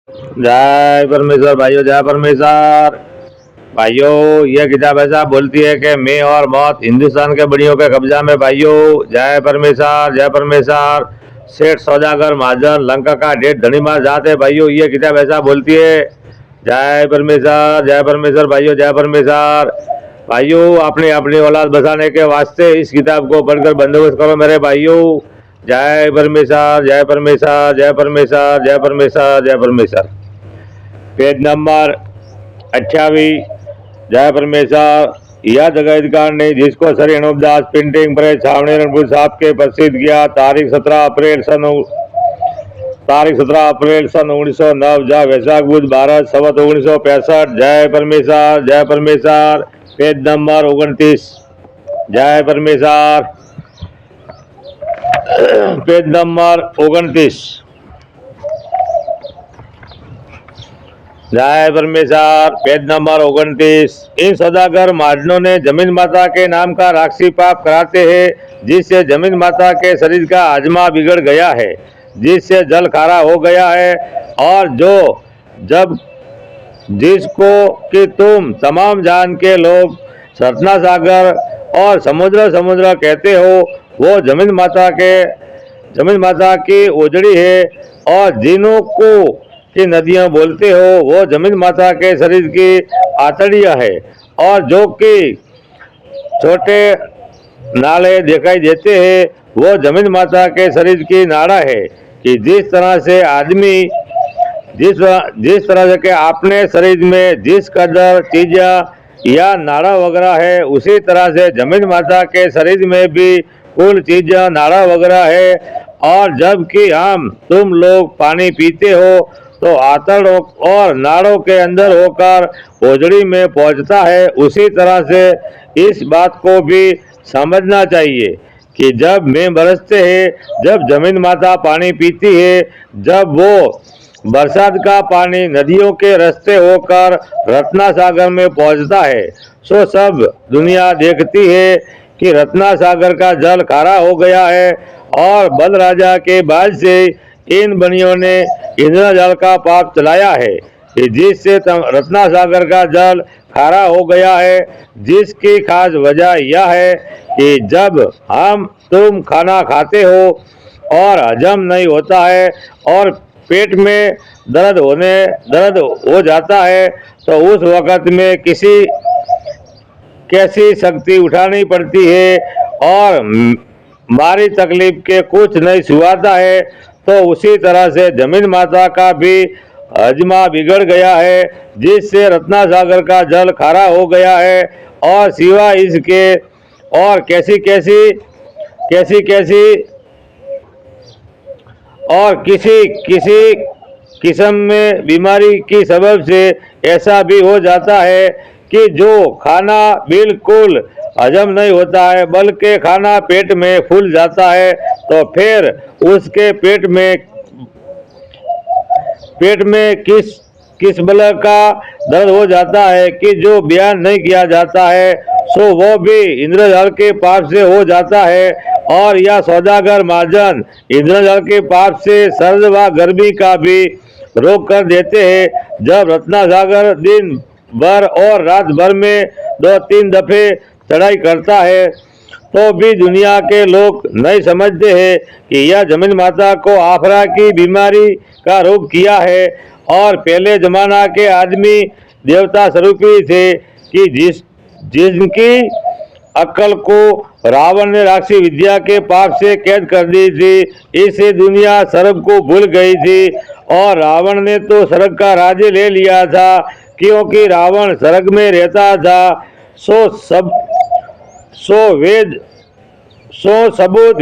जय परमेश्वर भाइयों, जय परमेश्वर भाइयों। यह किताब ऐसा बोलती है कि मैं और मौत हिंदुस्तान के बड़ियों के कब्जा में भाइयों। जय परमेश्वर, जय परमेश्वर। सेठ सौदागर महाजन लंका का डेढ़ धनीमार जाते भाइयों। यह किताब ऐसा बोलती है। जय परमेश्वर, जय परमेश्वर भाइयों, जय परमेश्वर भाइयों। अपनी अपनी औलाद बचाने के वास्ते इस किताब को पढ़कर बंदोबस्त करो मेरे भाइयों। जय परमेश्वर, जय परमेश्वर, जय परमेश्वर, जय परमेश्वर, जय परमेश्वर। Page number 28। जय परमेश्वर। यह जगतकार ने जिसको श्री अनूपदास प्रिंटिंग प्रेस छावनी रणपुर साहब के प्रसिद्ध किया तारीख 17 अप्रैल सन 1909 जा वैशाख बुध भारत संवत 1965। जय परमेश्वर, जय परमेश्वर। Page number 29। जय परमेश्वर। Page number 29। जय परमेश्वर। Page number 29। इन सौदागर महाजनों ने जमीन माता के नाम का राक्षसी पाप कराते हैं, जिससे जमीन माता के शरीर का आजमा बिगड़ गया है, जिससे जल खारा हो गया है। और जो जब जिसको कि तुम तमाम जान के लोग सतना सागर और समुद्र समुद्र कहते हो, वो जमीन माता की ओजड़ी है। और जिनों को की नदियां बोलते हो, वो जमीन माता के शरीर की आतड़ियां है। और जो कि छोटे नाले दिखाई देते हैं, वो जमीन माता के शरीर की नाड़ा है। कि जिस तरह से आदमी जिस तरह से के अपने शरीर में जिस कदर चीज़ें या नाड़ा वगैरह है, उसी तरह से जमीन माता के शरीर में भी कुल चीज़ें नाड़ा वगैरह है। और जबकि तुम लोग पानी पीते हो तो आंतड़ों और नाड़ों के अंदर होकर ओजड़ी में पहुंचता है। उसी तरह से इस बात को भी समझना चाहिए कि जब में बरसते हैं, जब जमीन माता पानी पीती है, जब वो बरसात का पानी नदियों के रास्ते होकर रत्ना सागर में पहुंचता है, सो सब दुनिया देखती है कि रत्ना सागर का जल खारा हो गया है। और बल राजा के बाद से इन बनियों ने इंद्रजाल का पाप चलाया है, जिससे रत्ना सागर का जल खारा हो गया है। जिसकी खास वजह यह है कि जब तुम खाना खाते हो और हजम नहीं होता है और पेट में दर्द हो जाता है, तो उस वक़्त में कैसी शक्ति उठानी पड़ती है और मारी तकलीफ के कुछ नहीं सुहाता है। तो उसी तरह से जमीन माता का भी हजमा बिगड़ गया है, जिससे रत्ना सागर का जल खारा हो गया है। और सिवाय इसके और कैसी कैसी और किसी किस्म में बीमारी की सबब से ऐसा भी हो जाता है कि जो खाना बिल्कुल हजम नहीं होता है, बल्कि खाना पेट में फूल जाता है। तो फिर उसके पेट में किस बल का दर्द हो जाता है कि जो बयान नहीं किया जाता है, सो वो भी इंद्रजाल के पाप से हो जाता है। और यह सौदागर महाजन इंद्रजाल के पाप से सर्द व गर्मी का भी रोक कर देते हैं। जब रत्ना सागर दिन भर और रात भर में 2-3 दफे चढ़ाई करता है, तो भी दुनिया के लोग नहीं समझते हैं कि यह जमीन माता को आफरा की बीमारी का रोग किया है। और पहले जमाना के आदमी देवता स्वरूपी थे कि जिनकी अक्ल को रावण ने राक्षसी विद्या के पाप से कैद कर दी थी। इससे दुनिया स्वर्ग को भूल गई थी और रावण ने तो स्वर्ग का राज्य ले लिया था, क्योंकि रावण स्वर्ग में रहता था। सो सबूत